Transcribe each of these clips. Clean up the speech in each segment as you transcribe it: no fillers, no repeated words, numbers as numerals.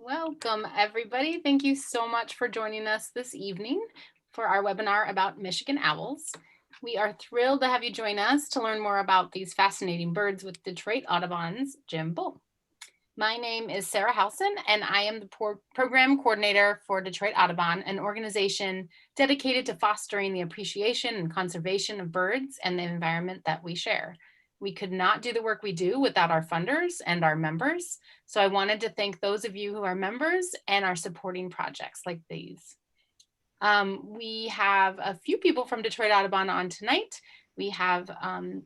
Welcome, everybody. Thank you so much for joining us this evening for our webinar about Michigan owls. We are thrilled to have you join us to learn more about these fascinating birds with Detroit Audubon's Jim Bull. My name is Sarah Halson, and I am the program coordinator for Detroit Audubon, an organization dedicated to fostering the appreciation and conservation of birds and the environment that we share. We could not do the work we do without our funders and our members. So I wanted to thank those of you who are members and are supporting projects like these. We have a few people from Detroit Audubon on tonight. We have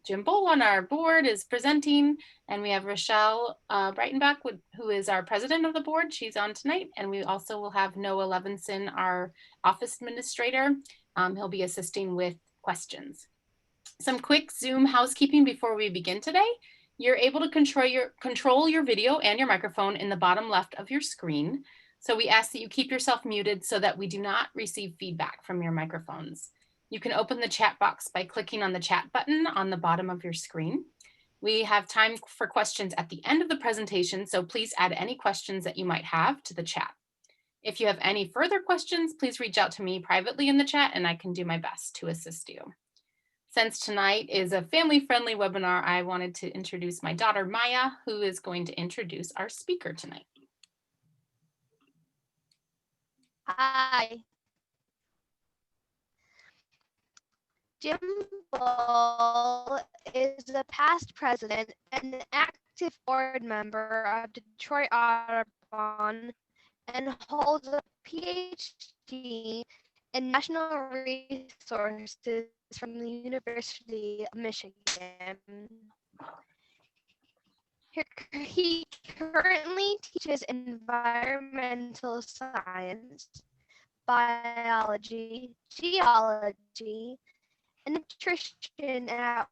Jim Bull on our board is presenting, and we have Rochelle Breitenbach, who is our president of the board. She's on tonight. And we also will have Noah Levinson, our office administrator. He'll be assisting with questions. Some quick Zoom housekeeping before we begin today. You're able to control your video and your microphone in the bottom left of your screen. So we ask that you keep yourself muted so that we do not receive feedback from your microphones. You can open the chat box by clicking on the chat button on the bottom of your screen. We have time for questions at the end of the presentation, so please add any questions that you might have to the chat. If you have any further questions, please reach out to me privately in the chat and I can do my best to assist you. Since tonight is a family-friendly webinar, I wanted to introduce my daughter, Maya, who is going to introduce our speaker tonight. Hi. Jim Bull is a past president and an active board member of Detroit Audubon and holds a PhD in National Resources from the University of Michigan. He currently teaches environmental science, biology, geology, and nutrition at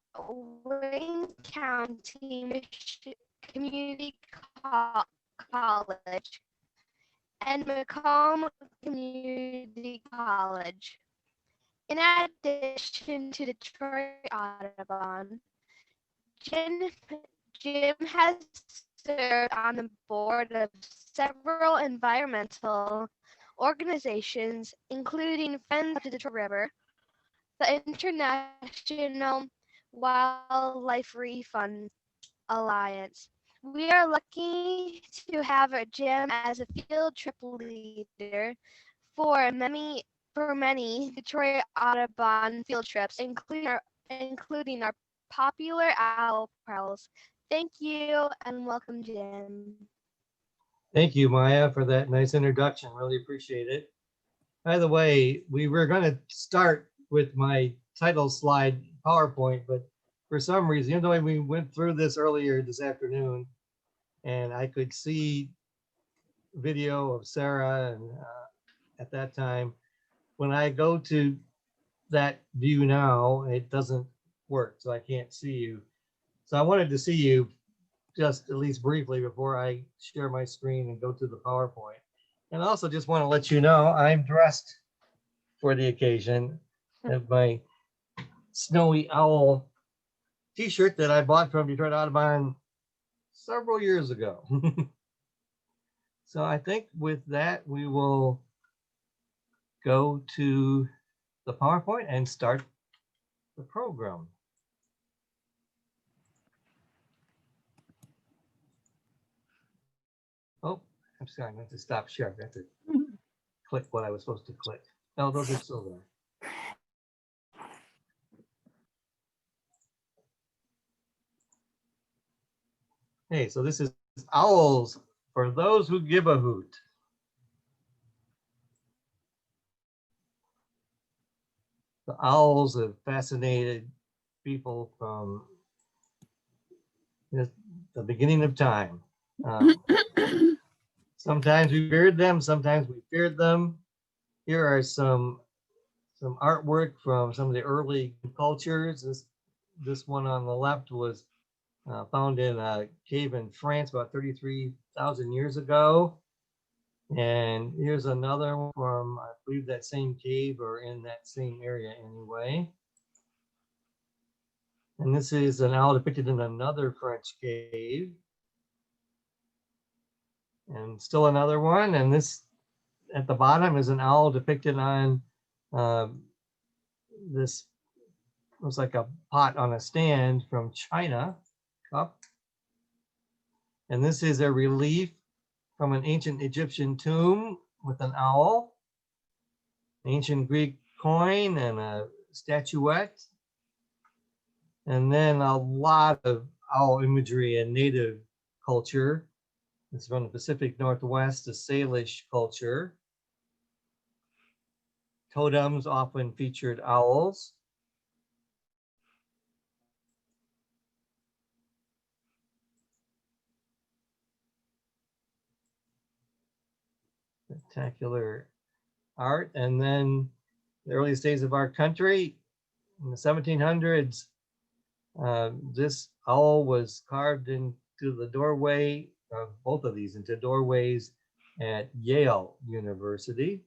Wayne County Community College and Macomb Community College. In addition to Detroit Audubon, Jim has served on the board of several environmental organizations, including Friends of the Detroit River, the International Wildlife Refund Alliance. We are lucky to have Jim as a field trip leader for many Detroit Audubon field trips, including our popular owl prowls. Thank you and welcome, Jim. Thank you, Maya, for that nice introduction. Really appreciate it. By the way, we were going to start with my title slide PowerPoint, but for some reason, even though we went through this earlier this afternoon, and I could see video of Sarah and at that time, when I go to that view now, it doesn't work, so I can't see you. So I wanted to see you just at least briefly before I share my screen and go to the PowerPoint. And I also just want to let you know I'm dressed for the occasion. I have my snowy owl t-shirt that I bought from Detroit Audubon several years ago. So I think with that, we will go to the PowerPoint and start the program. Oh, I'm sorry, I meant to stop share. I have to click what I was supposed to click. No, those are still there. Hey, so this is owls for those who give a hoot. The owls have fascinated people from the beginning of time. Sometimes we feared them, sometimes we feared them. Here are some artwork from some of the early cultures. This one on the left was found in a cave in France about 33,000 years ago. And here's another one from, I believe, that same cave or in that same area anyway. And this is an owl depicted in another French cave. And still another one. And this at the bottom is an owl depicted on this looks like a pot on a stand from China cup. And this is a relief from an ancient Egyptian tomb with an owl, ancient Greek coin, and a statuette. And then a lot of owl imagery in native culture. It's from the Pacific Northwest, the Salish culture. Totems often featured owls. Spectacular art. And then the earliest days of our country, in the 1700s, this owl was carved into the doorway of both of these, into doorways at Yale University.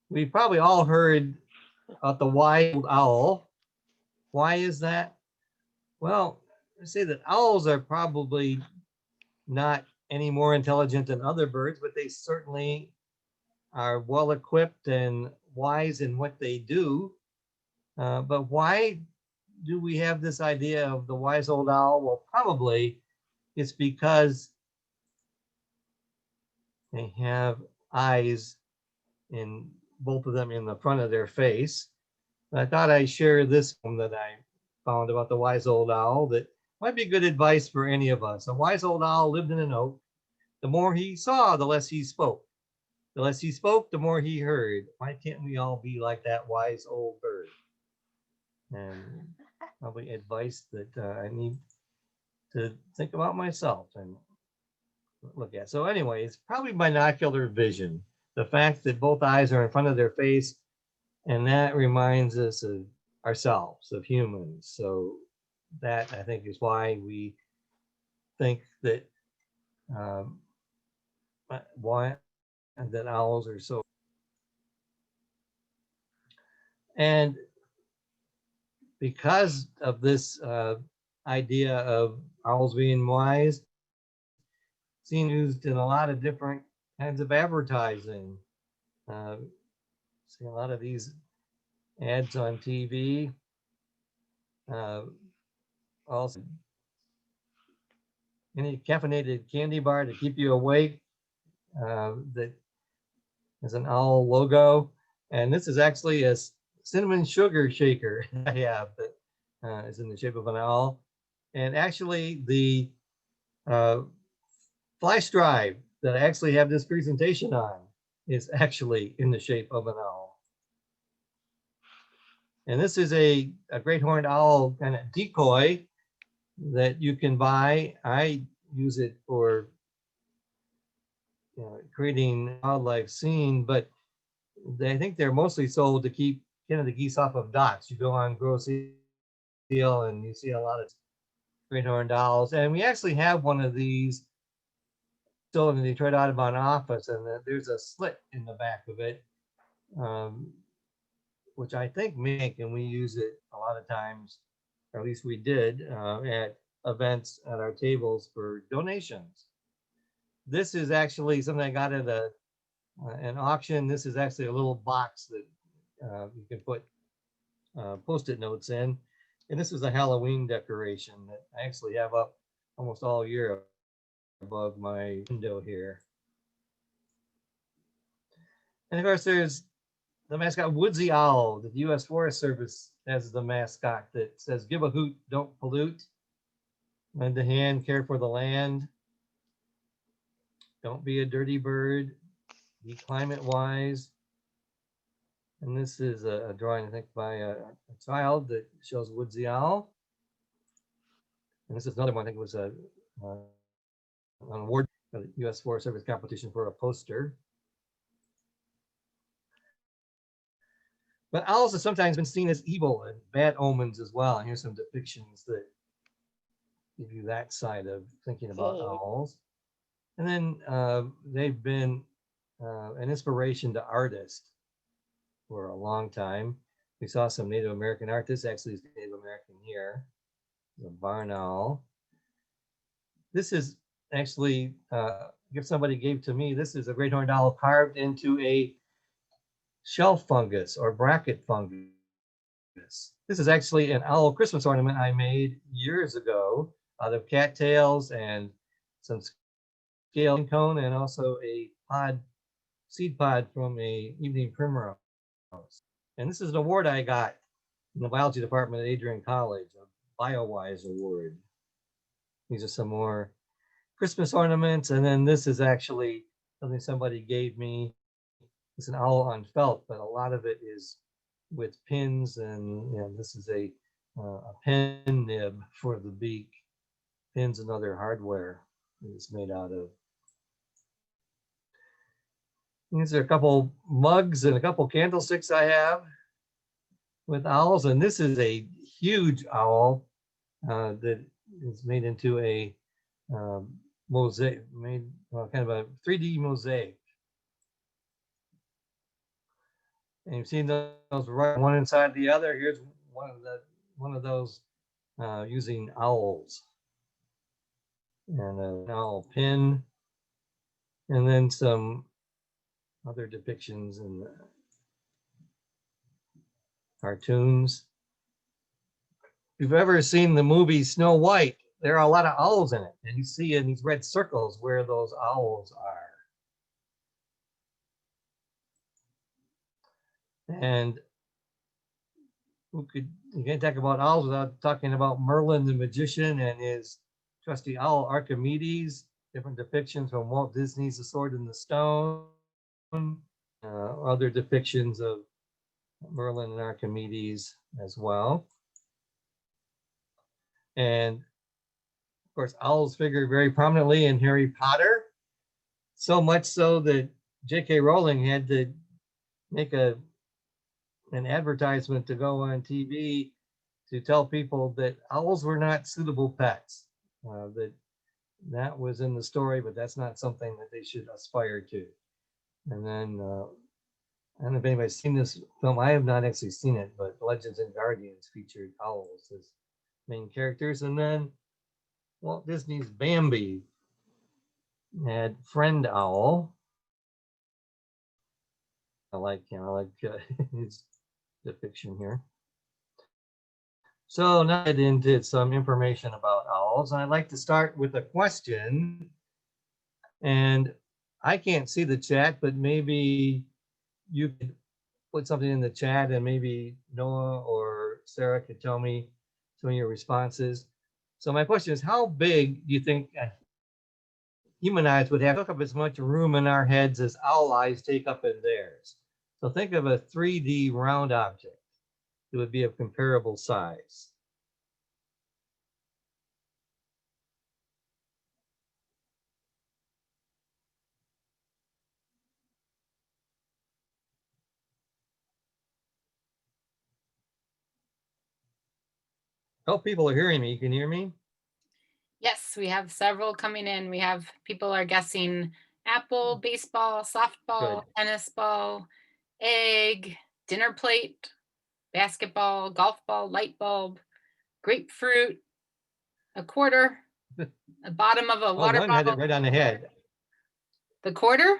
We've probably all heard about the wise-old owl. Why is that? Well, I say that owls are probably not any more intelligent than other birds, but they certainly are well equipped and wise in what they do. But why do we have this idea of the wise old owl? Well, probably it's because they have eyes in both of them in the front of their face. And I thought I'd share this poem that I found about the wise old owl that might be good advice for any of us. A wise old owl lived in an oak. The more he saw, the less he spoke. The less he spoke, the more he heard. Why can't we all be like that wise old bird? And probably advice that I need to think about myself and look at. So anyway, it's probably binocular vision. The fact that both eyes are in front of their face, and that reminds us of ourselves, of humans. So that I think is why we think that why that owls are so. And because of this idea of owls being wise, seen used in a lot of different kinds of advertising. See a lot of these ads on TV. Also, any caffeinated candy bar to keep you awake that is an owl logo. And this is actually a cinnamon sugar shaker I have that is in the shape of an owl. And actually the flash drive that I actually have this presentation on is actually in the shape of an owl. And this is a great horned owl kind of decoy that you can buy. I use it for creating wildlife scene, but I think they're mostly sold to keep kind of the geese off of docks. You go on Grosse Seal and you see a lot of great horned owls. And we actually have one of these still in the Detroit Audubon office, and there's a slit in the back of it, which I think and we use it a lot of times, or at least we did at events at our tables for donations. This is actually something I got at an auction. This is actually a little box that you can put Post-it notes in. And this is a Halloween decoration that I actually have up almost all year above my window here. And of course, there's the mascot Woodsy Owl that the U.S. Forest Service has the mascot that says, "Give a hoot, don't pollute. Lend a hand, care for the land. Don't be a dirty bird. Be climate wise." And this is a drawing, I think, by a child that shows Woodsy Owl. And this is another one, I think it was an award for the U.S. Forest Service competition for a poster. But owls have sometimes been seen as evil and bad omens as well. And here's some depictions that give you that side of thinking about owls. And then they've been an inspiration to artists for a long time. We saw some Native American artists, actually Native American here, the barn owl. This is actually if somebody gave to me. This is a great horned owl carved into a shelf fungus or bracket fungus. This is actually an owl Christmas ornament I made years ago out of cattails and some scale cone and also a seed pod from a evening primrose. And this is an award I got in the biology department at Adrian College, a BioWise award. These are some more Christmas ornaments. And then this is actually something somebody gave me. It's an owl on felt, but a lot of it is with pins. And this is a pen nib for the beak, pins and other hardware it's made out of. These are a couple mugs and a couple candlesticks I have with owls. And this is a huge owl that is made into a mosaic, kind of a 3D mosaic. And you've seen those right one inside the other. Here's one of those using owls. And an owl pin. And then some other depictions and cartoons. If you've ever seen the movie Snow White, there are a lot of owls in it. And you see in these red circles where those owls are. And you can't talk about owls without talking about Merlin the magician and his trusty owl Archimedes, different depictions from Walt Disney's The Sword in the Stone, other depictions of Merlin and Archimedes as well. And of course, owls figure very prominently in Harry Potter, so much so that J.K. Rowling had to make an advertisement to go on TV to tell people that owls were not suitable pets. That was in the story, but that's not something that they should aspire to. And then I don't know if anybody's seen this film. I have not actually seen it, but Legends and Guardians featured owls as main characters. And then Walt Disney's Bambi had Friend Owl. I like his depiction here. So now I get into some information about owls. And I'd like to start with a question. And I can't see the chat, but maybe you could put something in the chat and maybe Noah or Sarah could tell me some of your responses. So my question is, how big do you think human eyes would have to take up as much room in our heads as owl eyes take up in theirs? So think of a 3D round object. It would be of comparable size. I hope people are hearing me. You can hear me? Yes, we have several coming in. We have people are guessing apple, baseball, softball, Good. tennis ball, egg, dinner plate, basketball, golf ball, light bulb, grapefruit, a quarter, the bottom of a water one had it bottle. right on the head. The quarter?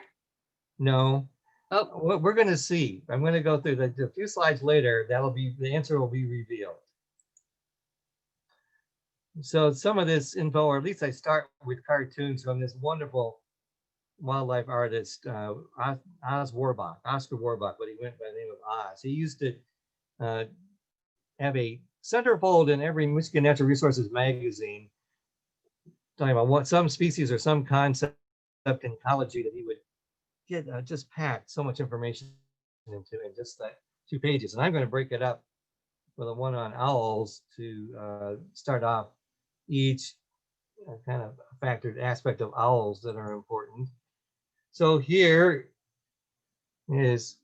No. Oh, What we're going to see, I'm going to go through a few slides later. The answer will be revealed. So some of this info, or at least I start with cartoons from this wonderful wildlife artist, Oscar Warbach, but he went by the name of Oz. He used to have a centerfold in every Michigan Natural Resources magazine, talking about what some species or some concept in ecology that he would get just packed so much information into in just that 2 pages. And I'm going to break it up with a one on owls to start off each kind of factored aspect of owls that are important. So here is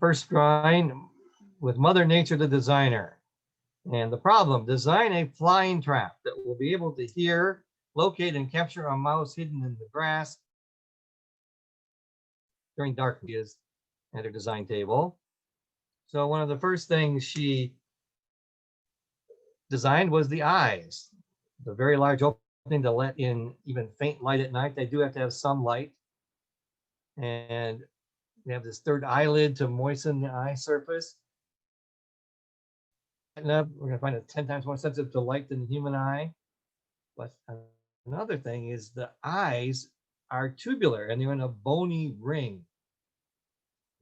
first drawing with Mother Nature, the designer. And the problem, design a flying trap that will be able to hear, locate, and capture a mouse hidden in the grass during dark is at her design table. So one of the first things she designed was the eyes, the very large open to let in even faint light at night. They do have to have some light. And we have this third eyelid to moisten the eye surface. We're going to find it 10 times more sensitive to light than the human eye. But another thing is the eyes are tubular and they're in a bony ring.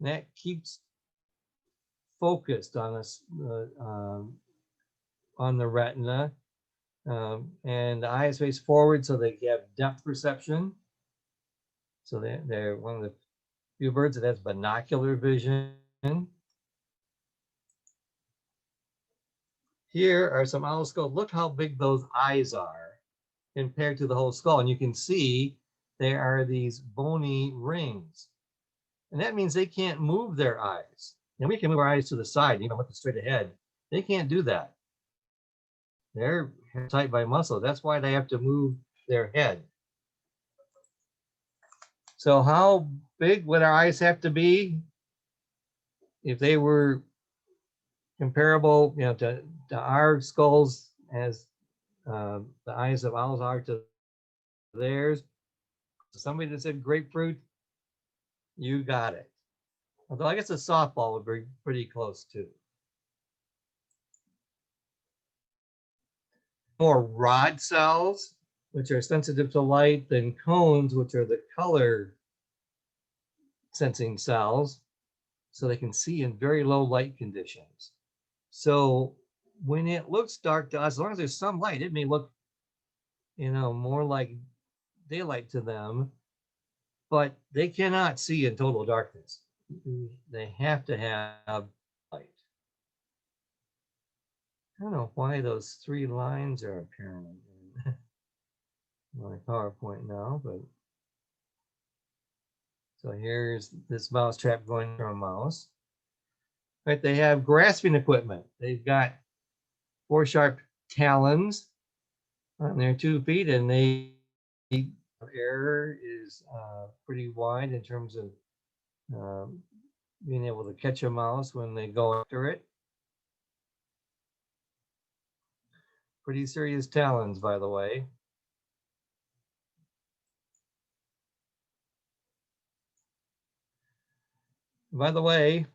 And that keeps focused on us on the retina. And the eyes face forward so they have depth perception. So they're one of the few birds that has binocular vision. Here are some owl skulls. Look how big those eyes are compared to the whole skull. And you can see there are these bony rings. And that means they can't move their eyes. And we can move our eyes to the side, even looking straight ahead. They can't do that. They're tight by muscle. That's why they have to move their head. So how big would our eyes have to be if they were comparable, to our skulls as the eyes of owls are to theirs? Somebody that said grapefruit, you got it. Although I guess a softball would be pretty close too. More rod cells, which are sensitive to light, than cones, which are the color sensing cells, so they can see in very low light conditions. So when it looks dark to us, as long as there's some light, it may look, more like daylight to them, but they cannot see in total darkness. They have to have light. I don't know why those 3 lines are appearing in my PowerPoint now, but so here's this mouse trap going through a mouse. Right, they have grasping equipment. They've got 4 sharp talons on their 2 feet, and air is pretty wide in terms of being able to catch a mouse when they go after it. Pretty serious talons, by the way. By the way,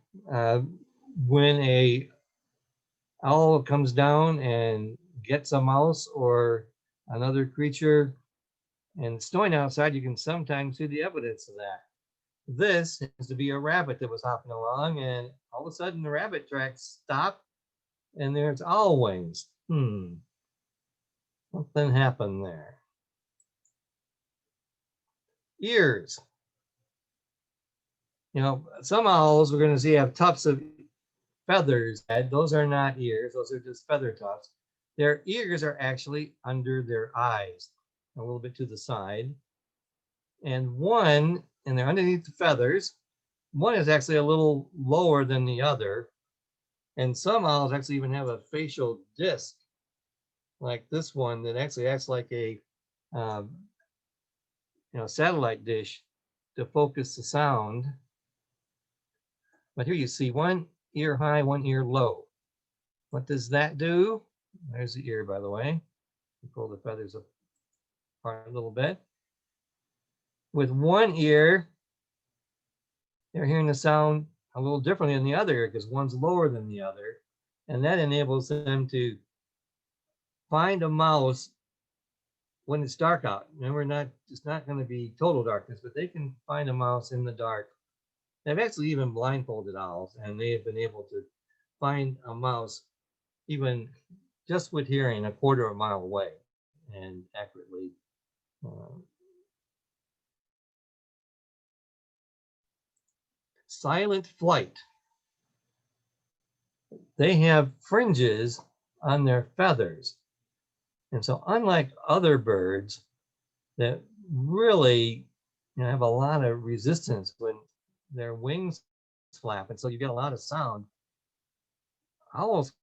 when a owl comes down and gets a mouse or another creature and it's snowing outside, you can sometimes see the evidence of that. This has to be a rabbit that was hopping along, and all of a sudden the rabbit tracks stop and there's owl wings. Something happened there. Ears. Some owls we're going to see have tufts of feathers. Those are not ears, those are just feather tufts. Their ears are actually under their eyes, a little bit to the side. And they're underneath the feathers. One is actually a little lower than the other. And some owls actually even have a facial disc, like this one, that actually acts like a satellite dish to focus the sound. But here you see one ear high, one ear low. What does that do? There's the ear, by the way. Pull the feathers apart a little bit. With one ear, they're hearing the sound a little differently than the other ear because one's lower than the other. And that enables them to find a mouse when it's dark out. Remember, it's not going to be total darkness, but they can find a mouse in the dark. They've actually even blindfolded owls, and they have been able to find a mouse even just with hearing a quarter of a mile away and accurately. Silent flight. They have fringes on their feathers. And so unlike other birds that really have a lot of resistance when their wings flap, and so you get a lot of sound, owls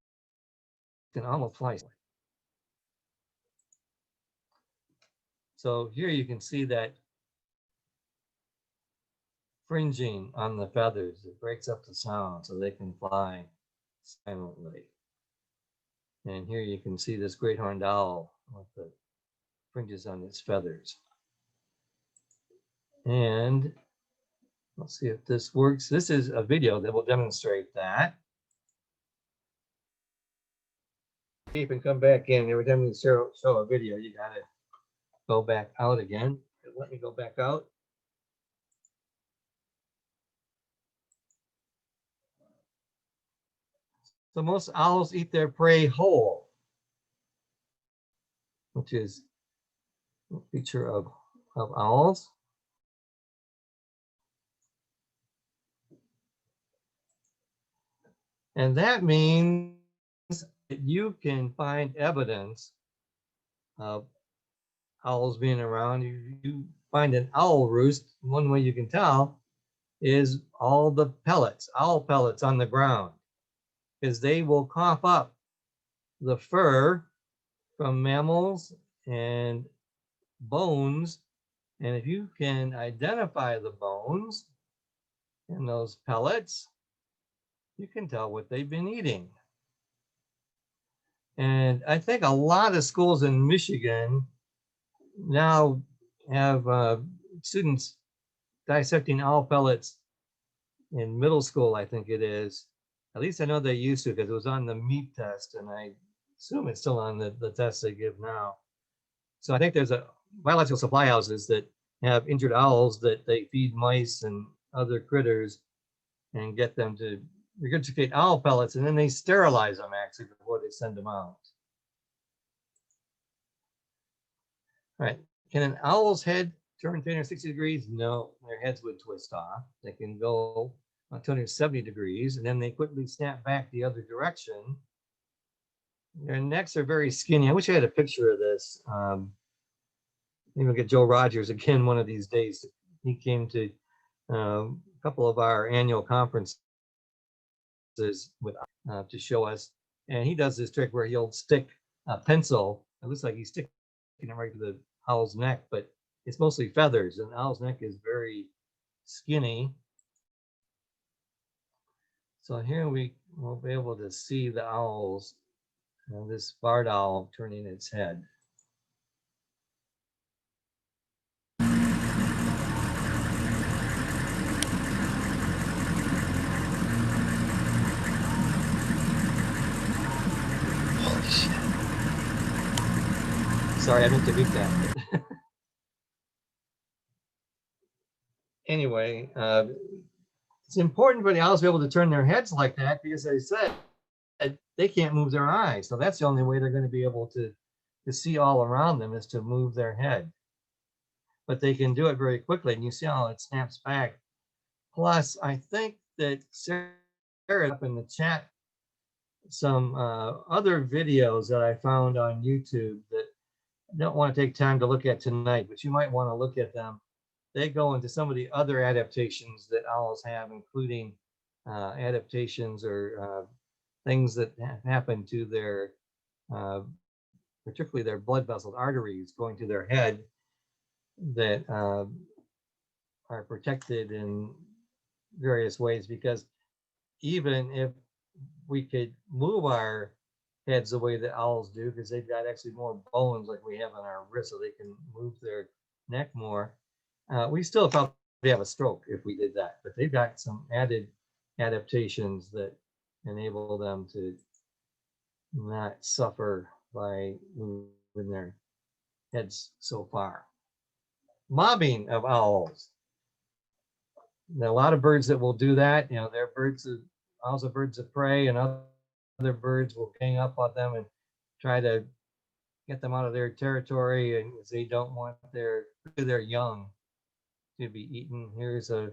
can almost fly. So here you can see that fringing on the feathers. It breaks up the sound so they can fly silently. And here you can see this great horned owl with the fringes on its feathers. And let's see if this works. This is a video that will demonstrate that. You can come back in. Every time you show a video, you got to go back out again. Let me go back out. So most owls eat their prey whole, which is a feature of owls. And that means that you can find evidence of owls being around. You find an owl roost, one way you can tell is all the pellets, owl pellets on the ground, because they will cough up the fur from mammals and bones. And if you can identify the bones in those pellets, you can tell what they've been eating. And I think a lot of schools in Michigan now have students dissecting owl pellets in middle school, I think it is. At least I know they used to, because it was on the meat test, and I assume it's still on the test they give now. So I think there's biological supply houses that have injured owls that they feed mice and other critters and get them to regurgitate owl pellets, and then they sterilize them actually before they send them out. All right, can an owl's head turn 360 degrees? No, their heads would twist off. They can go 270 degrees, and then they quickly snap back the other direction. Their necks are very skinny. I wish I had a picture of this. Maybe we'll get Joe Rogers again one of these days. He came to a couple of our annual conferences with to show us, and he does this trick where he'll stick a pencil. It looks like he's sticking it right to the owl's neck, but it's mostly feathers, and the owl's neck is very skinny. So here we will be able to see the owls, this barred owl turning its head. Holy shit. Sorry, I meant to beat that. Anyway, it's important for the owls to be able to turn their heads like that, because as I said, they can't move their eyes. So that's the only way they're going to be able to see all around them, is to move their head. But they can do it very quickly, and you see how it snaps back. Plus, I think that Sarah up in the chat some other videos that I found on YouTube that I don't want to take time to look at tonight, but you might want to look at them. They go into some of the other adaptations that owls have, including adaptations or things that happen to their, particularly their blood vessels, arteries going to their head, that are protected in various ways. Because even if we could move our heads the way that owls do, because they've got actually more bones like we have on our wrist, so they can move their neck more, we still probably have a stroke if we did that. But they've got some added adaptations that enable them to not suffer by moving their heads so far. Mobbing of owls. There are a lot of birds that will do that. You know, they're owls are birds of prey, and other birds will gang up on them and try to get them out of their territory, and they don't want their young to be eaten. Here's a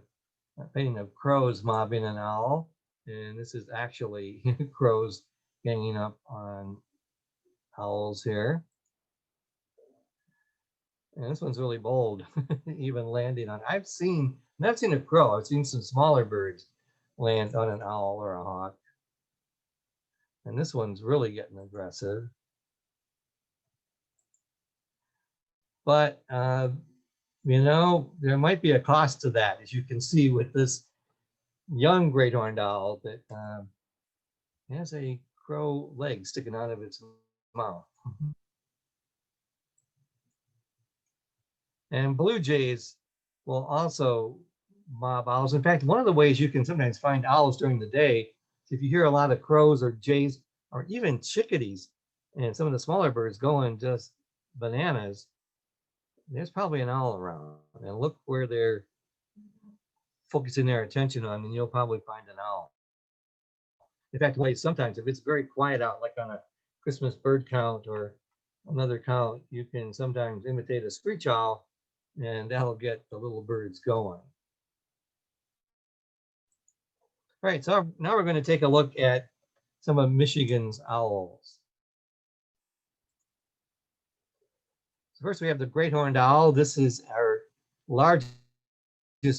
painting of crows mobbing an owl, and this is actually crows ganging up on owls here. And this one's really bold, even landing on. I've seen a crow. I've seen some smaller birds land on an owl or a hawk. And this one's really getting aggressive. But, you know, there might be a cost to that, as you can see with this young great horned owl that has a crow leg sticking out of its mouth. And blue jays will also mob owls. In fact, one of the ways you can sometimes find owls during the day, if you hear a lot of crows or jays or even chickadees and some of the smaller birds going just bananas, there's probably an owl around. And look where they're focusing their attention on, and you'll probably find an owl. In fact, sometimes if it's very quiet out, like on a Christmas bird count or another count, you can sometimes imitate a screech owl, and that'll get the little birds going. All right, so now we're going to take a look at some of Michigan's owls. So first we have the great horned owl. This is our largest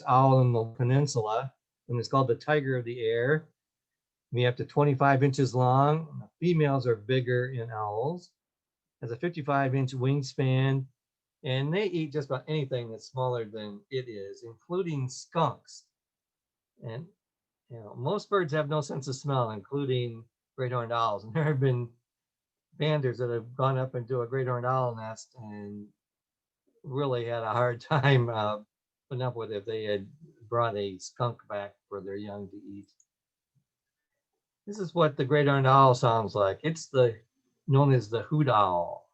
owl in the peninsula, and it's called the tiger of the air. We up to 25 inches long. The females are bigger in owls. Has a 55-inch wingspan, and they eat just about anything that's smaller than it is, including skunks. And you know, most birds have no sense of smell, including great horned owls. And there have been banders that have gone up into a great horned owl nest and really had a hard time putting up with it if they had brought a skunk back for their young to eat. This is what the great horned owl sounds like. It's known as the hoot owl.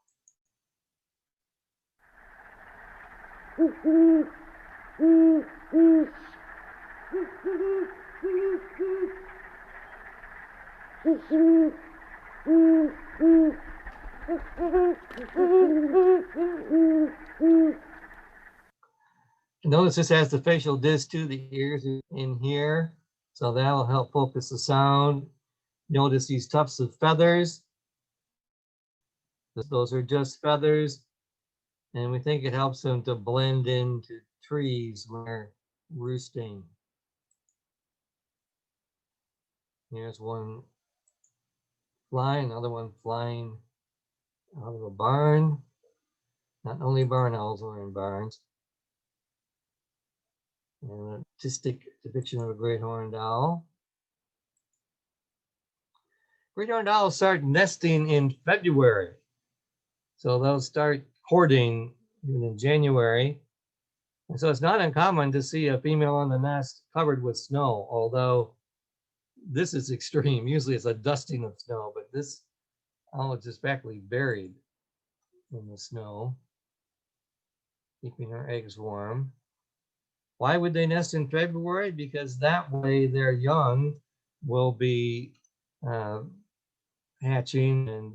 Notice this has the facial disc too, the ears in here, so that'll help focus the sound. Notice these tufts of feathers. Those are just feathers, and we think it helps them to blend into trees when they're roosting. Here's one flying, another one flying out of a barn. Not only barn owls are in barns. And an artistic depiction of a great horned owl. Great horned owls start nesting in February. So they'll start courting even in January. And so it's not uncommon to see a female on the nest covered with snow, although this is extreme. Usually it's a dusting of snow, but this owl is just practically buried in the snow, keeping her eggs warm. Why would they nest in February? Because that way their young will be hatching, and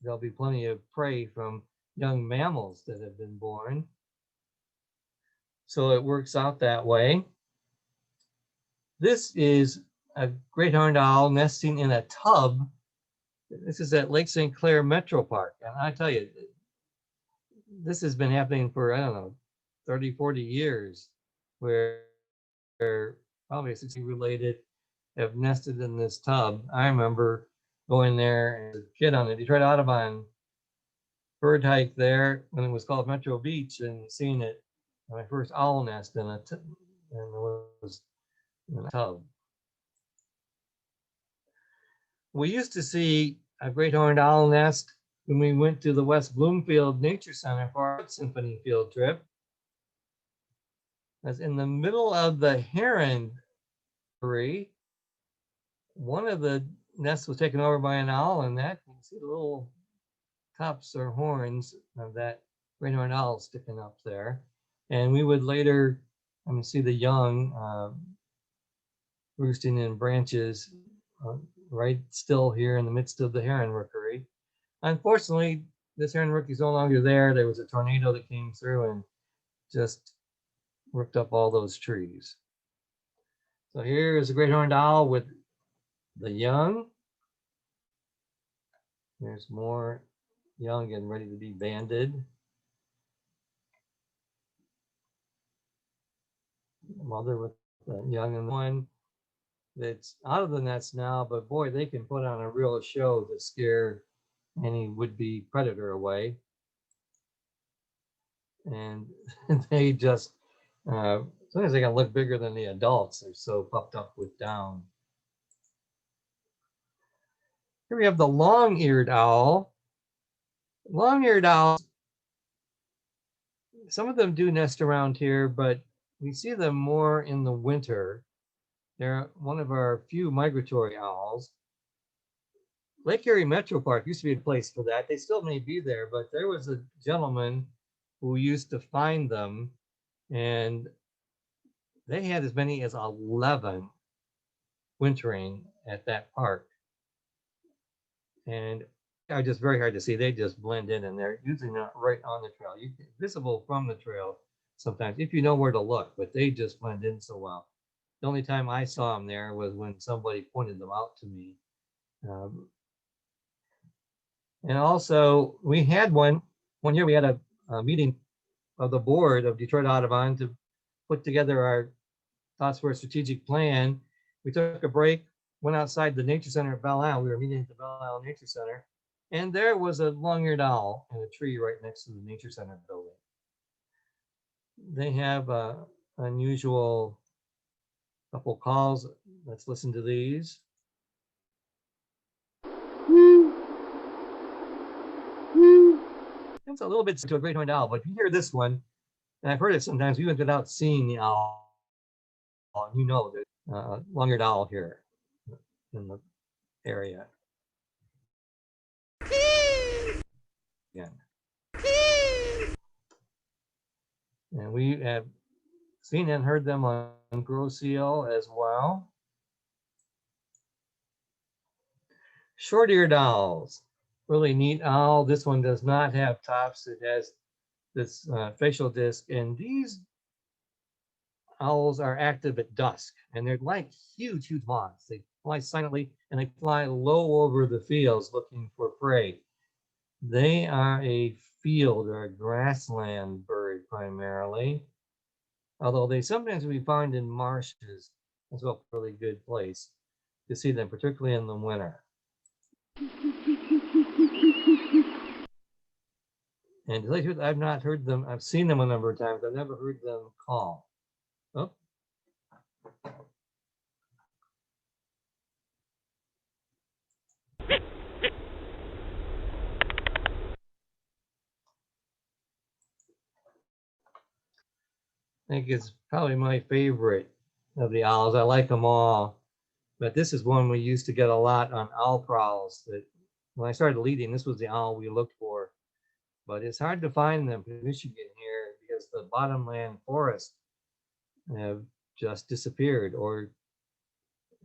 there'll be plenty of prey from young mammals that have been born. So it works out that way. This is a great horned owl nesting in a tub. This is at Lake St. Clair Metro Park. And I tell you, this has been happening for, I don't know, 30, 40 years, where probably 60 related have nested in this tub. I remember going there as a kid on the Detroit Audubon bird hike there when it was called Metro Beach, and seeing it, my first owl nest in it was in a tub. We used to see a great horned owl nest when we went to the West Bloomfield Nature Center for our symphony field trip. As in the middle of the heron tree, one of the nests was taken over by an owl, and that you can see the little tops or horns of that great horned owl sticking up there. And we would later see the young roosting in branches right still here in the midst of the heron rookery. Unfortunately, this heron rookery is no longer there. There was a tornado that came through and just ripped up all those trees. So here is a great horned owl with the young. There's more young getting ready to be banded. Mother with the young, and one that's out of the nest now, but boy, they can put on a real show to scare any would-be predator away. And they just, sometimes they can look bigger than the adults. They're so puffed up with down. Here we have the long-eared owl. Long-eared owls Some of them do nest around here, but we see them more in the winter. They're one of our few migratory owls. Lake Erie Metro Park used to be a place for that. They still may be there, but there was a gentleman who used to find them, and they had as many as 11 wintering at that park. And are just very hard to see. They just blend in, and they're usually not right on the trail. You can visible from the trail sometimes if you know where to look, but they just blend in so well. The only time I saw them there was when somebody pointed them out to me. Um, and also, we had one year we had a meeting of the board of Detroit Audubon to put together our thoughts for a strategic plan. We took a break, went outside the nature center at Belle Isle. We were meeting at the Belle Isle Nature Center, and there was a long-eared owl in a tree right next to the nature center building. They have unusual couple calls. Let's listen to these. It's a little bit to a great horned owl, but if you hear this one, and I've heard it sometimes even without seeing the owl, you know there's a long-eared owl here in the area. Again. And we have seen and heard them on grow seal as well. Short-eared owls, really neat owl. This one does not have tops. It has this facial disc, and these owls are active at dusk, and they're like huge, huge moths. They fly silently, and they fly low over the fields looking for prey. They are a field or a grassland bird primarily, although they sometimes we find in marshes as well. A really good place to see them, particularly in the winter. And to tell you the truth, I've not heard them. I've seen them a number of times. I've never heard them call. Oh. I think it's probably my favorite of the owls. I like them all, but this is one we used to get a lot on owl prowls. That when I started leading, this was the owl we looked for. But it's hard to find them in Michigan here because the bottomland forests have just disappeared. Or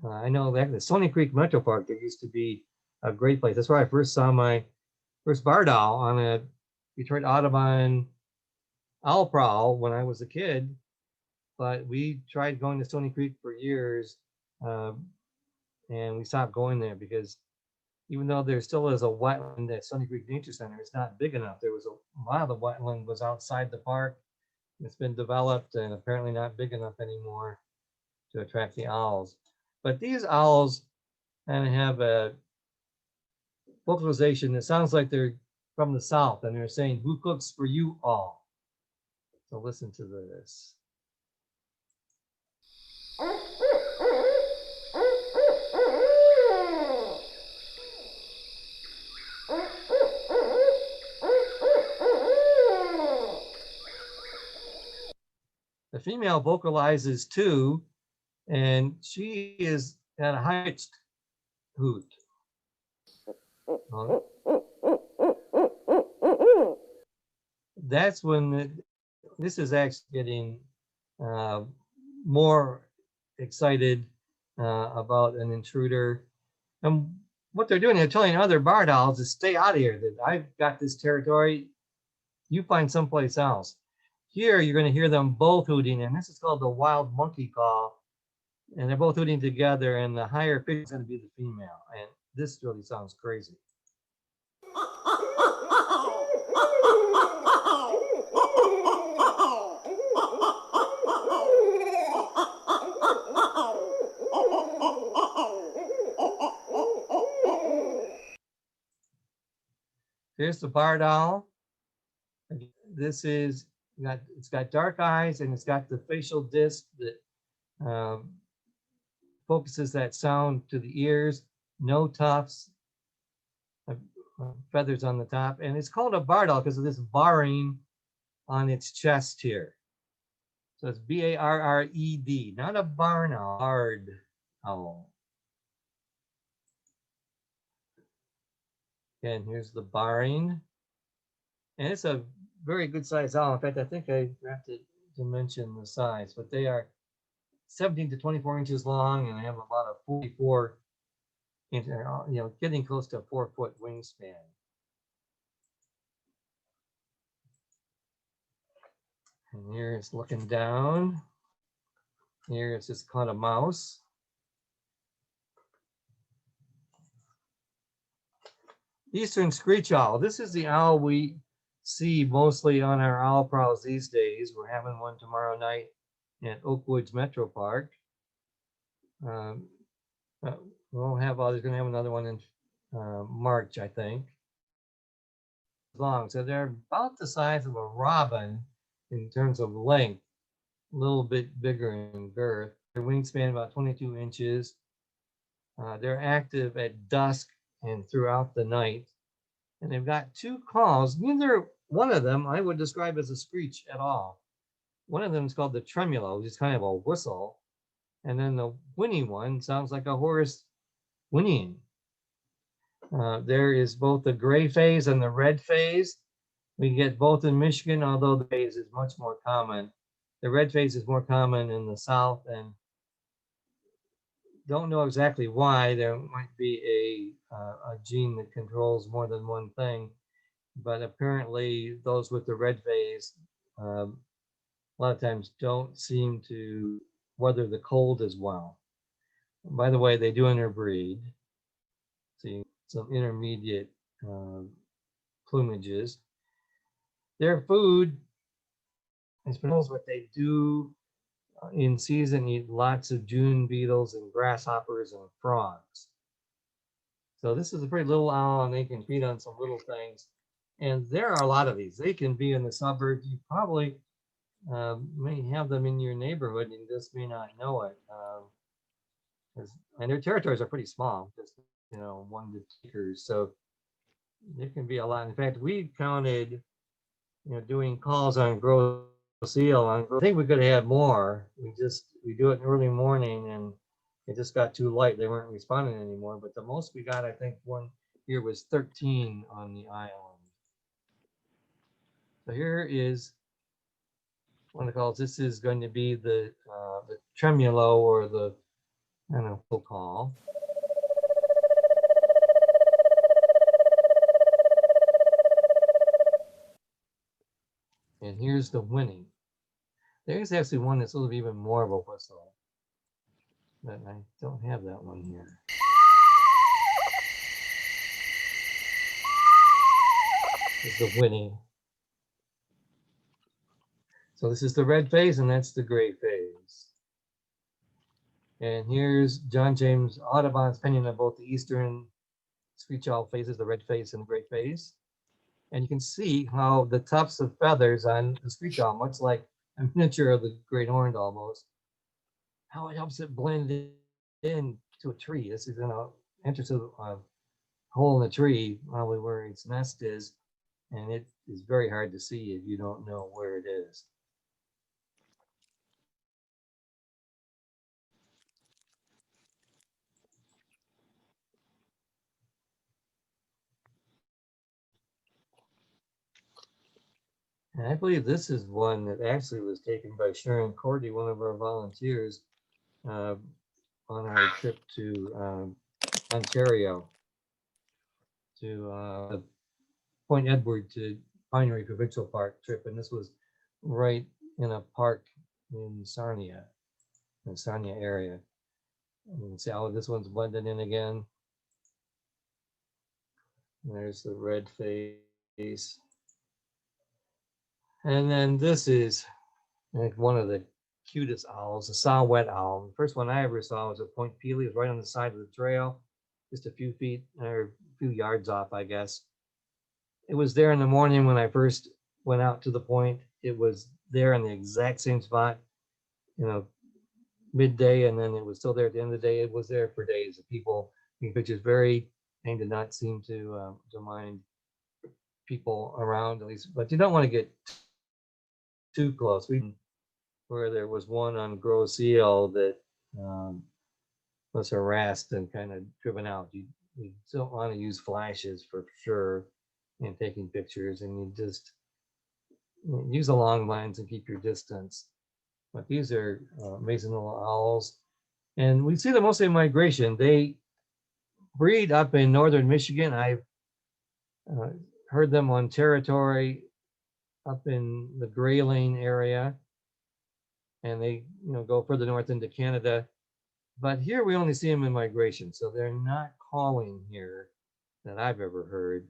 I know that the Stony Creek Metro Park, there used to be a great place. That's where I first saw my first barred owl on a Detroit Audubon owl prowl when I was a kid. But we tried going to Stony Creek for years, and we stopped going there because even though there still is a wetland at Stony Creek Nature Center, it's not big enough. There was a lot of the wetland was outside the park. It's been developed and apparently not big enough anymore to attract the owls. But these owls kind of have a vocalization that sounds like they're from the South, and they're saying, "Who cooks for you all?" So listen to this. The female vocalizes too, and she is at a high pitched hoot. That's when this is actually getting more excited about an intruder. And what they're doing, they're telling other barred owls to stay out of here, that I've got this territory, you find someplace else. Here, you're going to hear them both hooting, and this is called the wild monkey call. And they're both hooting together, and the higher pitch is going to be the female. And this really sounds crazy. Here's the barred owl. This is it's got dark eyes, and it's got the facial disc that focuses that sound to the ears. No tufts, feathers on the top, and it's called a barred owl because of this barring on its chest here. So it's B-A-R-R-E-D, not a barn owl, barred owl. And here's the barring. And it's a very good size owl. In fact, I think I forgot to mention the size, but they are 17 to 24 inches long and have about a 44 inch, getting close to a 4-foot wingspan. And here it's looking down. Here it's just caught a mouse. Eastern screech owl. This is the owl we see mostly on our owl prowls these days. We're having one tomorrow night at Oakwoods Metro Park. We'll have others. Going to have another one in March, I think. Long, so they're about the size of a robin in terms of length, a little bit bigger in girth. Their wingspan about 22 inches. They're active at dusk and throughout the night. And they've got two calls. Neither one of them I would describe as a screech at all. One of them is called the tremolo, which is kind of a whistle. And then the whinny one sounds like a horse whinnying. There is both the gray phase and the red phase. We get both in Michigan, although the phase is much more common. The red phase is more common in the South, and don't know exactly why. There might be a gene that controls more than one thing, but apparently those with the red phase a lot of times don't seem to weather the cold as well. By the way, they do interbreed. See some intermediate plumages. Their food is what they do in season, eat lots of June beetles and grasshoppers and frogs. So this is a pretty little owl, and they can feed on some little things. And there are a lot of these. They can be in the suburbs. You probably may have them in your neighborhood and just may not know it. And their territories are pretty small, just 1 to 2 acres. So there can be a lot. In fact, we counted, doing calls on gross seal. I think we could have had more. We do it in early morning, and it just got too light. They weren't responding anymore. But the most we got, I think, one year was 13 on the island. So here is one of the calls. This is going to be the tremolo, or the full call. And here's the whinny. There's actually one that's a little bit even more of a whistle, but I don't have that one here. It's the whinny. So this is the red phase, and that's the gray phase. And here's John James Audubon's opinion of both the eastern screech owl phases, the red phase and the gray phase. And you can see how the tufts of feathers on the screech owl, much like a miniature of the great horned almost, how it helps it blend in to a tree. This is enter through a hole in the tree, probably where its nest is, and it is very hard to see if you don't know where it is. And I believe this is one that actually was taken by Sharon Cordy, one of our volunteers, on our trip to Ontario, to Point Edward to Pinery Provincial Park trip. And this was right in a park in Sarnia, the Sarnia area. And you can see how this one's blended in again. And there's the red face. And then this is, I think, one of the cutest owls, a saw-whet owl. The first one I ever saw was at Point Pelee. It was right on the side of the trail, just a few feet or a few yards off, I guess. It was there in the morning when I first went out to the point. It was there in the exact same spot, midday, and then it was still there at the end of the day. It was there for days. The people taking pictures, they did not seem to mind people around, at least. But you don't want to get too close. Where there was one on gross eel that was harassed and kind of driven out. You don't want to use flashes for sure in taking pictures, and you just use a long lens and keep your distance. But these are amazing little owls, and we see them mostly in migration. They breed up in northern Michigan. I've heard them on territory up in the Grayling area, and they go further north into Canada. But here we only see them in migration, so they're not calling here that I've ever heard.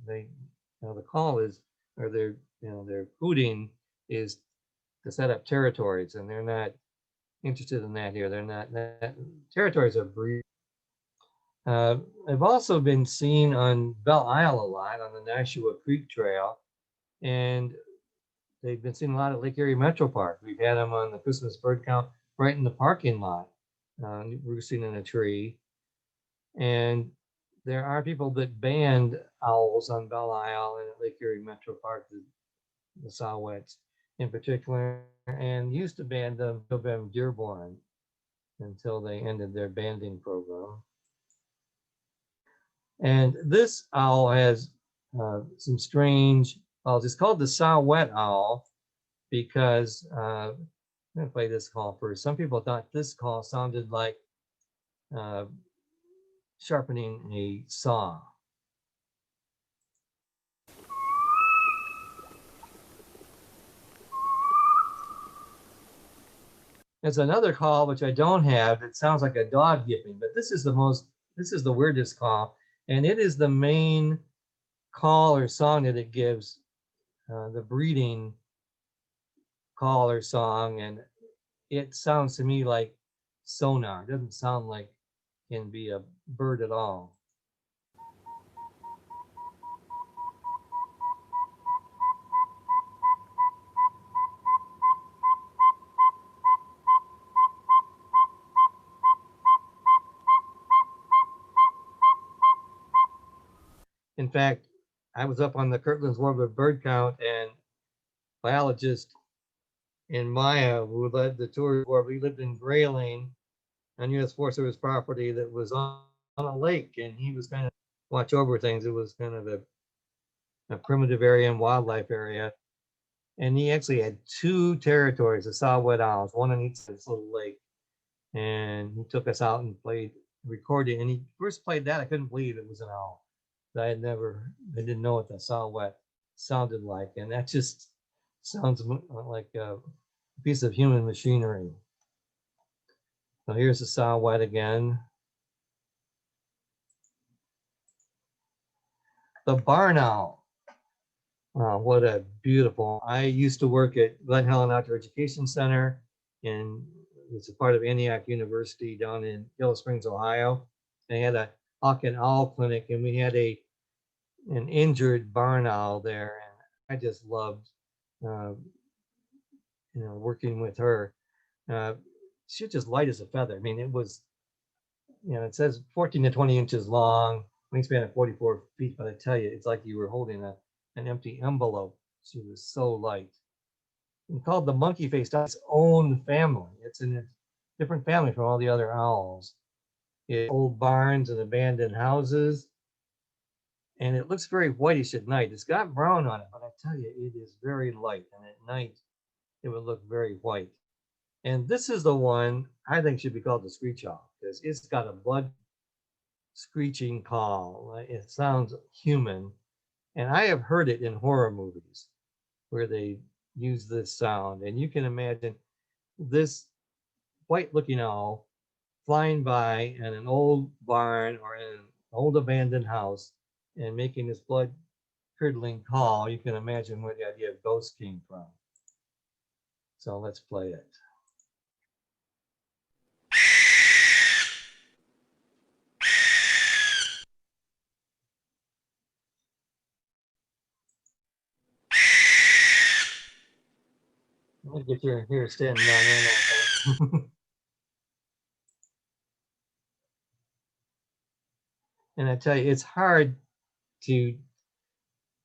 The call is, or their hooting is to set up territories, and they're not interested in that here. They're not territories are breed. I've also been seen on Belle Isle a lot on the Nashua Creek Trail, and they've been seen a lot at Lake Erie Metro Park. We've had them on the Christmas bird count right in the parking lot, roosting in a tree. And there are people that banned owls on Belle Isle and at Lake Erie Metro Park, the saw-whets in particular, and used to ban them to Dearborn until they ended their banding program. And this owl has some strange owls. It's called the saw-whet owl because I'm going to play this call first. Some people thought this call sounded like sharpening a saw. There's another call which I don't have that sounds like a dog yipping, but this is the weirdest call, and it is the main call or song that it gives, the breeding call or song, and it sounds to me like sonar. It doesn't sound like it can be a bird at all. In fact, I was up on the Kirtland's Warbler bird count, and biologist in Maya, who led the tour, where we lived in Grayling on U.S. Forest Service property that was on a lake, and he was kind of watch over things. It was kind of a primitive area and wildlife area, and he actually had two territories of saw-whet owls, one on each side of this little lake. And he took us out and played recording. And he first played that, I couldn't believe it was an owl. I didn't know what the saw-whet sounded like, and that just sounds like a piece of human machinery. So here's the saw-whet again. The barn owl. Wow, what a beautiful. I used to work at Glen Helen Outdoor Education Center, and it's a part of Antioch University down in Yellow Springs, Ohio. They had a hawk and owl clinic, and we had an injured barn owl there, and I just loved working with her. She was just light as a feather. I mean, it was, it says 14 to 20 inches long, wingspan of 44 feet, but I tell you, it's like you were holding an empty envelope. She was so light. And called the monkey face its own family. It's in a different family from all the other owls. It's old barns and abandoned houses, and it looks very whitish at night. It's got brown on it, but I tell you, it is very light, and at night it would look very white. And this is the one I think should be called the screech owl, because it's got a blood screeching call. It sounds human, and I have heard it in horror movies where they use this sound, and you can imagine this white looking owl flying by in an old barn or in an old abandoned house and making this blood curdling call. You can imagine where the idea of ghost came from. So let's play it. Let me get your here standing down there. And I tell you, it's hard to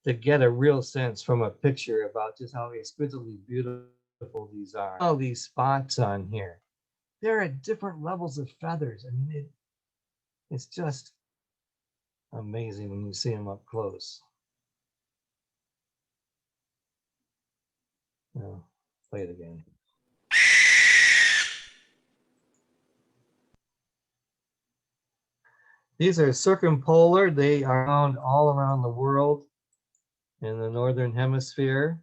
to get a real sense from a picture about just how exquisitely beautiful these are. All these spots on here, they're at different levels of feathers. I mean, it's just amazing when you see them up close. Oh, play it again. These are circumpolar. They are found all around the world in the northern hemisphere.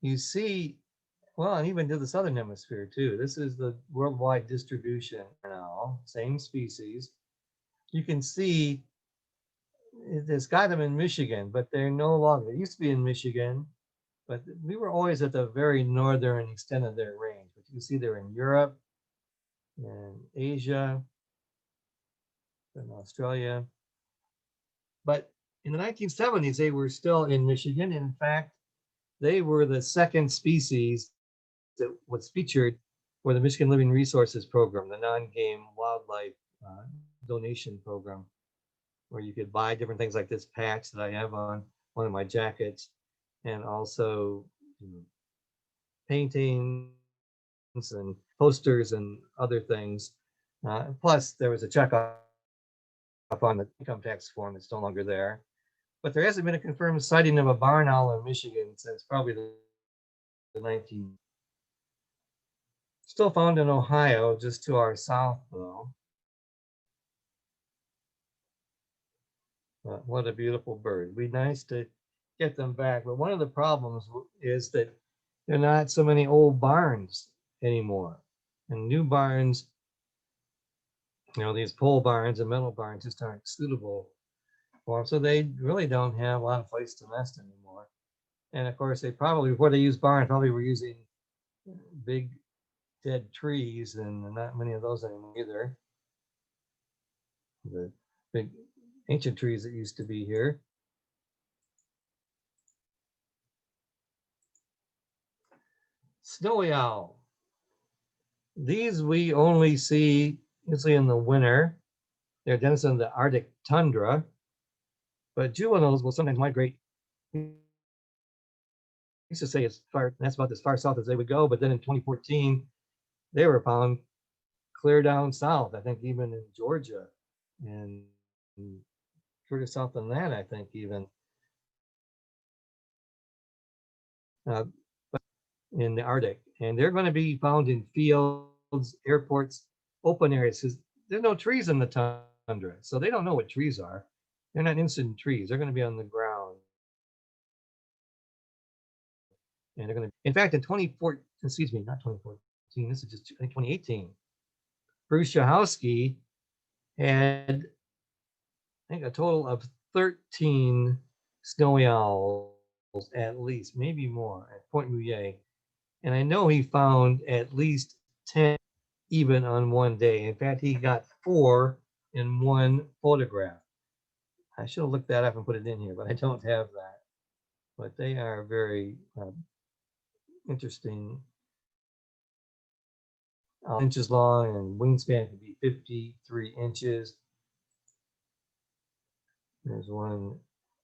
You see, well, and even to the southern hemisphere too. This is the worldwide distribution now, same species. You can see it's got them in Michigan, but they're no longer. They used to be in Michigan, but we were always at the very northern extent of their range. But you can see they're in Europe and Asia and Australia. But in the 1970s, they were still in Michigan. In fact, they were the second species that was featured for the Michigan Living Resources Program, the non-game wildlife donation program, where you could buy different things like this patch that I have on one of my jackets, and also paintings and posters and other things. Plus, there was a checkoff on the income tax form that's no longer there. But there hasn't been a confirmed sighting of a barn owl in Michigan since probably the 19. Still found in Ohio, just to our south, though. But what a beautiful bird. It'd be nice to get them back. But one of the problems is that there are not so many old barns anymore. And new barns, these pole barns and metal barns just aren't suitable for them. So they really don't have a lot of place to nest anymore. And of course, they probably, before they used barns, probably were using big dead trees, and not many of those anymore either. The big ancient trees that used to be here. Snowy owl. These we only see usually in the winter. They're dense in the Arctic tundra, but juveniles will sometimes migrate. We used to say as far, that's about as far south as they would go, but then in 2014, they were found clear down south, I think even in Georgia, and further south than that, I think even. In the Arctic, and they're going to be found in fields, airports, open areas, because there's no trees in the tundra, so they don't know what trees are. They're not instant trees. They're going to be on the ground, and they're going to. In fact, in 2014, excuse me, not 2014. This is just 2018. Bruce Shahowski had, I think, a total of 13 snowy owls, at least, maybe more, at Point Mouillet. And I know he found at least 10 even on one day. In fact, he got 4 in one photograph. I should have looked that up and put it in here, but I don't have that. But they are very interesting. Inches long, and wingspan can be 53 inches. There's one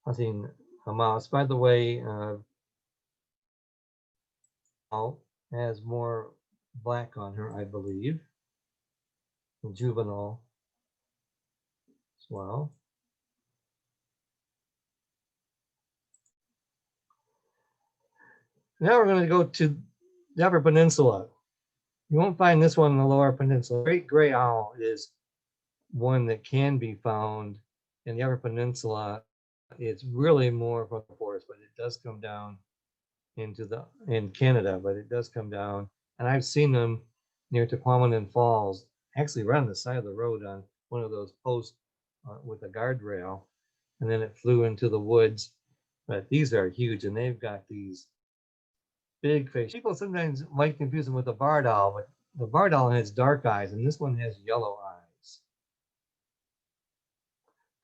hunting a mouse. By the way, has more black on her, I believe. The juvenile as well. Now we're going to go to the Upper Peninsula. You won't find this one in the Lower Peninsula. Great gray owl is one that can be found in the Upper Peninsula. It's really more from the forest, but it does come down in Canada, but it does come down. And I've seen them near Tequamanon Falls, actually right on the side of the road on one of those posts with a guardrail. And then it flew into the woods. But these are huge, and they've got these big face. People sometimes might confuse them with a barred owl, but the barred owl has dark eyes, and this one has yellow eyes.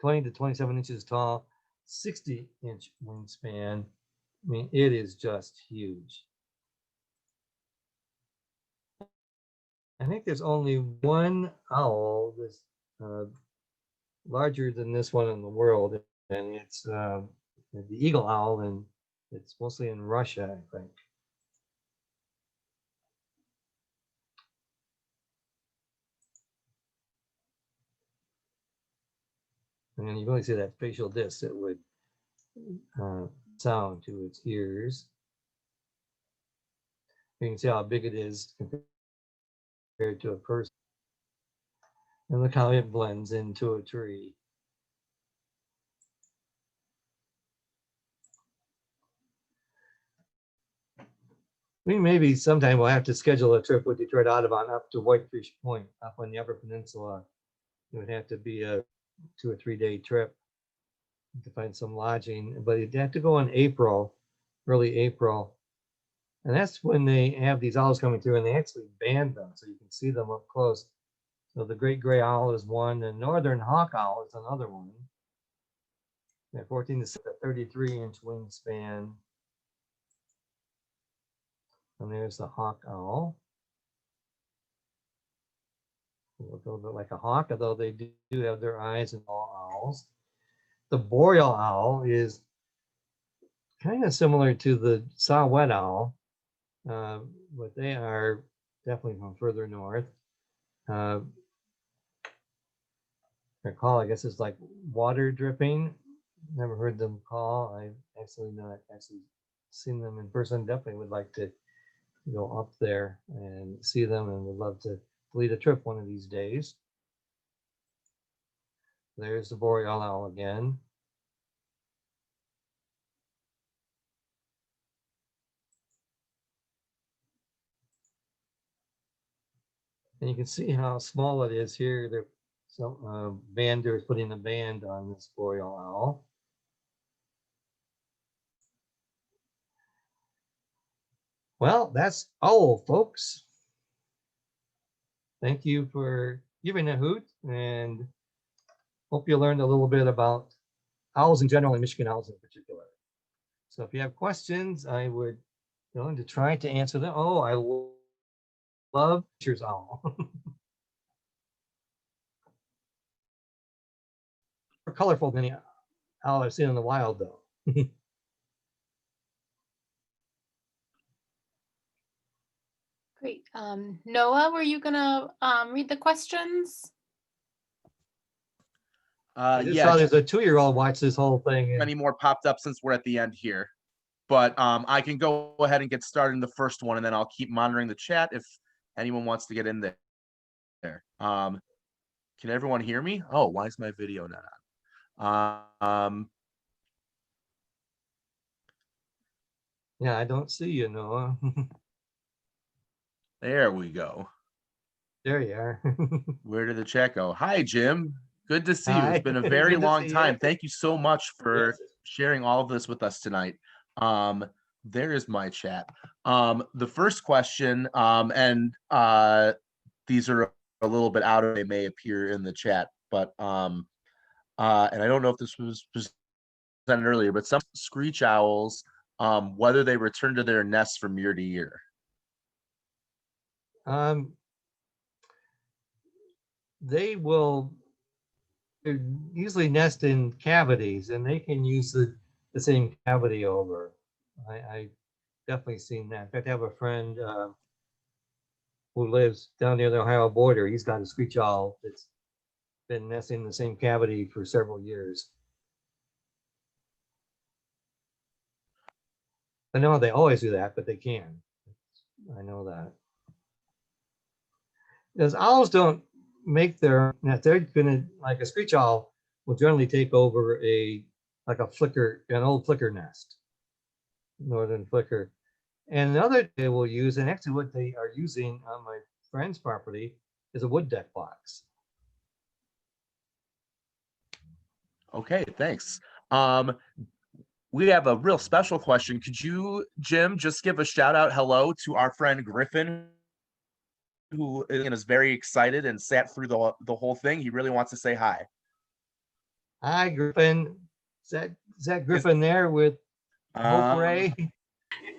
20 to 27 inches tall, 60-inch wingspan. I mean, it is just huge. I think there's only one owl that's larger than this one in the world. and it's the eagle owl, and it's mostly in Russia, I think. And you can only see that facial disc that would sound to its ears. You can see how big it is compared to a person. And look how it blends into a tree. We maybe sometime we'll have to schedule a trip with Detroit Audubon up to Whitefish Point, up on the Upper Peninsula. It would have to be a 2 or 3 day trip to find some lodging, but you'd have to go in April, early April. And that's when they have these owls coming through, and they actually band them so you can see them up close. So the great gray owl is one, and northern hawk owl is another one. They're 14 to 33-inch wingspan. And there's the hawk owl. They look a little bit like a hawk, although they do have their eyes in all owls. The boreal owl is kind of similar to the saw-whet owl, but they are definitely from further north. Their call, I guess, is like water dripping. Never heard them call. I've actually not seen them in person. Definitely would like to go up there and see them, and would love to lead a trip one of these days. There's the boreal owl again. And you can see how small it is here. There, some bander is putting a band on this boreal owl. Well, that's all, folks. Thank you for giving a hoot, and hope you learned a little bit about owls in general and Michigan owls in particular. So if you have questions, I would going to try to answer them. Oh, I love Fisher's owl. More colorful than any owl I've seen in the wild, though. Great. Noah, were you gonna read the questions? I just Yeah, saw there's a 2-year-old watch this whole thing. And many more popped up since we're at the end here. But I can go ahead and get started in the first one, and then I'll keep monitoring the chat if anyone wants to get in there. Can everyone hear me? Oh, why is my video not on? yeah, I don't see you, Noah. There we go. There you are. Where did the chat go? Hi, Jim. Good to see you. Hi. It's been a very Good to long see time. you. Thank you so much for Yes. sharing all of this with us tonight. There is my chat. The first question, and these are a little bit out of, they may appear in the chat, but and I don't know if this was presented earlier, but some screech owls, whether they return to their nests from year to year. They will usually nest in cavities, and they can use the same cavity over. I definitely seen that. In fact, I have a friend who lives down near the Ohio border. He's got a screech owl that's been nesting in the same cavity for several years. I know they always do that, but they can. I know that. Because owls don't make their nest. They're gonna, like a screech owl will generally take over an old flicker nest, northern flicker. And another they will use, and actually what they are using on my friend's property is a wood deck box. Okay, thanks. We have a real special question. Could you, Jim, just give a shout out hello to our friend Griffin, who is very excited and sat through the whole thing. He really wants to say hi. Hi, Griffin. Is that Griffin there with Hope Ray?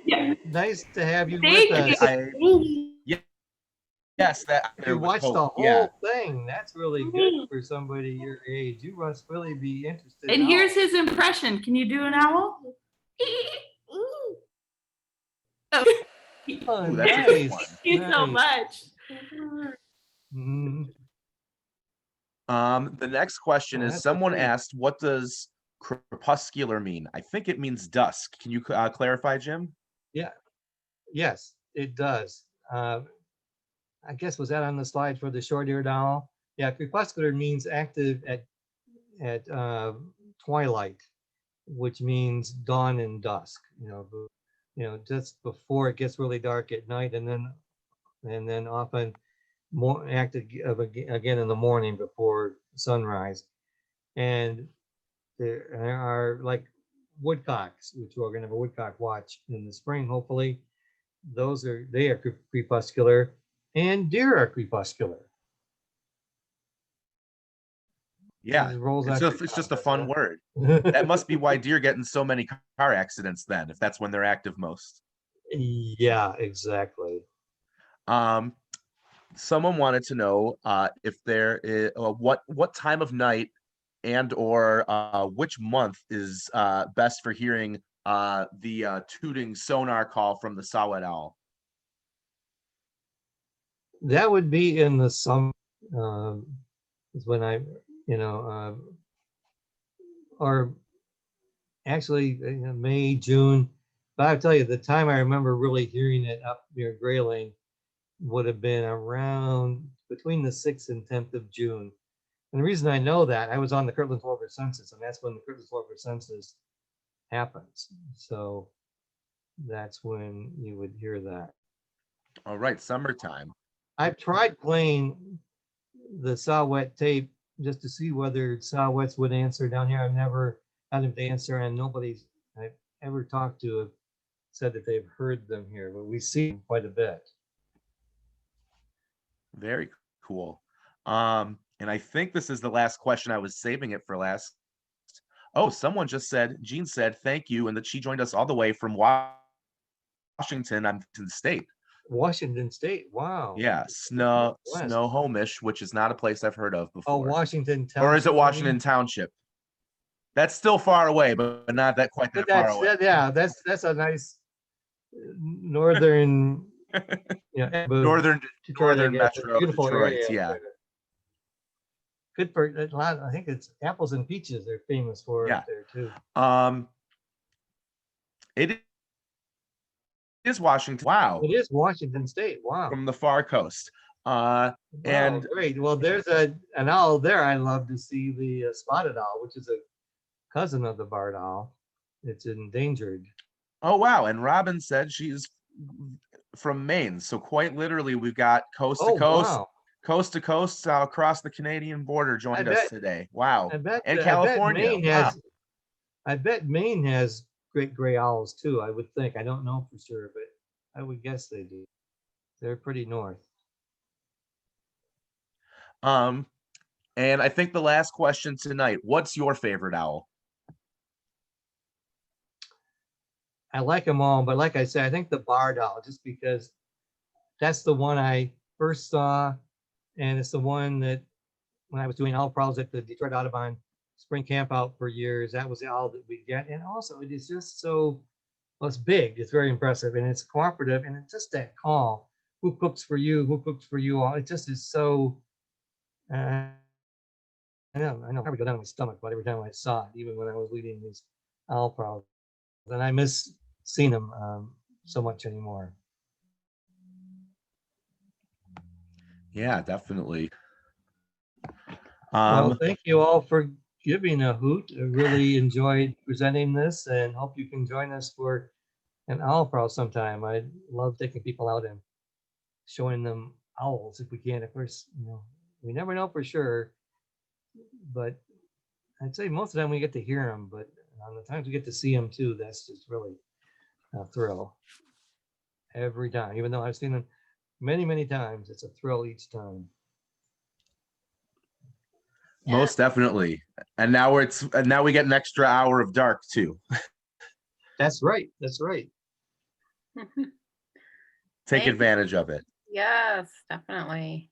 Yeah. Nice to have you Thank with us. Yeah, Yes, that You there was watched the hope. whole Yeah. thing. That's really good for somebody your age. You must really be interested. And in here's owls. his impression. Can you do an owl? Oh, Oh, Ooh, that's a good nice. one. thank you so much. Mhm. The next question Oh, is, that's someone okay. asked, what does crepuscular mean? I think it means dusk. Can you clarify, Jim? Yeah. Yes, it does. I guess was that on the slide for the short-eared owl? Yeah, crepuscular means active at twilight, which means dawn and dusk. Just before it gets really dark at night, and then often more active again in the morning before sunrise. And there are like woodcocks, which we're going to have a woodcock watch in the spring, hopefully. They are crepuscular, and deer are crepuscular. Yeah, It rolls it's off your just a tongue, fun word. That must be why deer get in so many car accidents then, if that's when they're active most. Yeah, exactly. Someone wanted to know if there is what time of night and or which month is best for hearing the tooting sonar call from the saw-whet owl. That would be in the summer. Is when or actually May, June. But I'll tell you, the time I remember really hearing it up near Grayling would have been around between the 6th and 10th of June. And the reason I know that, I was on the Kirtland Forfeit census, and that's when the Kirtland Forfeit census happens. So that's when you would hear that. All right, summertime. I've tried playing the saw-whet tape just to see whether saw-whets would answer down here. I've never had them to answer, and nobody's I've ever talked to have said that they've heard them here, but we see them quite a bit. Very cool. And I think this is the last question. I was saving it for last. Oh, someone just said, Jean said, thank you, and that she joined us all the way from Washington State. Washington State, wow. Yeah, Snohomish, which is not a place I've heard of before. Oh, Washington Township. Or is it Washington Township? That's still far away, but not that quite that far away. Yeah, that's a nice northern, northern Detroit, metro beautiful Detroit. area. Yeah. Good for a lot. I think it's apples and peaches they're famous for up there too. It is Washington. Wow. It is Washington State. Wow. From the far coast. And great. Well, there's an owl there. I love to see the spotted owl, which is a cousin of the barred owl. It's endangered. Oh wow! And Robin said she's from Maine, so quite literally, we've got coast to coast across the Canadian border joined us today. Wow! And California. I bet Maine has great gray owls too. I would think. I don't know for sure, but I would guess they do. They're pretty north. And I think the last question tonight: what's your favorite owl? I like them all, but like I said, I think the barred owl, just because that's the one I first saw, and it's the one that when I was doing owl prowls at the Detroit Audubon spring camp out for years, that was the owl that we get. And also it is just so, well, it's big, it's very impressive, and it's cooperative, and it's just that call, who cooks for you, who cooks for you all. It just is so, I know, I probably go down my stomach, but every time I saw it, even when I was leading these owl prowls, and I miss seeing them so much anymore. Yeah, definitely. Well, thank you all for giving a hoot. I really enjoyed presenting this, and hope you can join us for an owl prowl sometime. I love taking people out and showing them owls if we can. Of course, we never know for sure, but I'd say most of the time we get to hear them, but on the times we get to see them too, that's just really a thrill every time. Even though I've seen them many, many times, it's a thrill each time. Most definitely. And now we get an extra hour of dark too. That's right. That's right. Take advantage of it. Yes, definitely.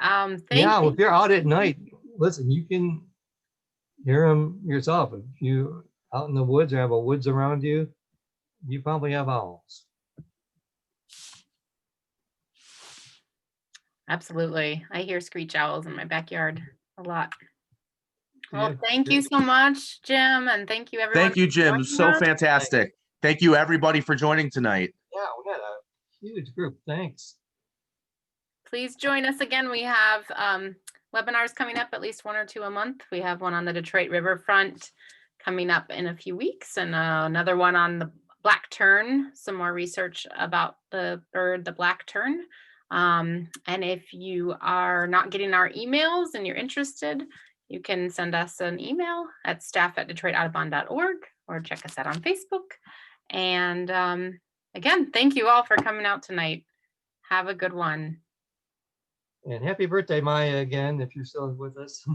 Yeah, if you're out at night, listen, you can hear them yourself. If you out in the woods or have a woods around you, you probably have owls. Absolutely. I hear screech owls in my backyard a lot. Well, Yeah, thank you good. so much, Jim, and thank you everyone. Thank you, for Jim. joining So us. fantastic. Thank you, everybody, for joining tonight. Yeah, we had a huge group. Thanks. Please join us again. We have webinars coming up, at least 1 or 2 a month. We have one on the Detroit riverfront coming up in a few weeks, and another one on the black tern, some more research about the bird, the black tern. And if you are not getting our emails and you're interested, you can send us an email at staff@detroitaudubon.org or check us out on Facebook. And again, thank you all for coming out tonight. Have a good one. And happy birthday, Maya, again, if you're still with us.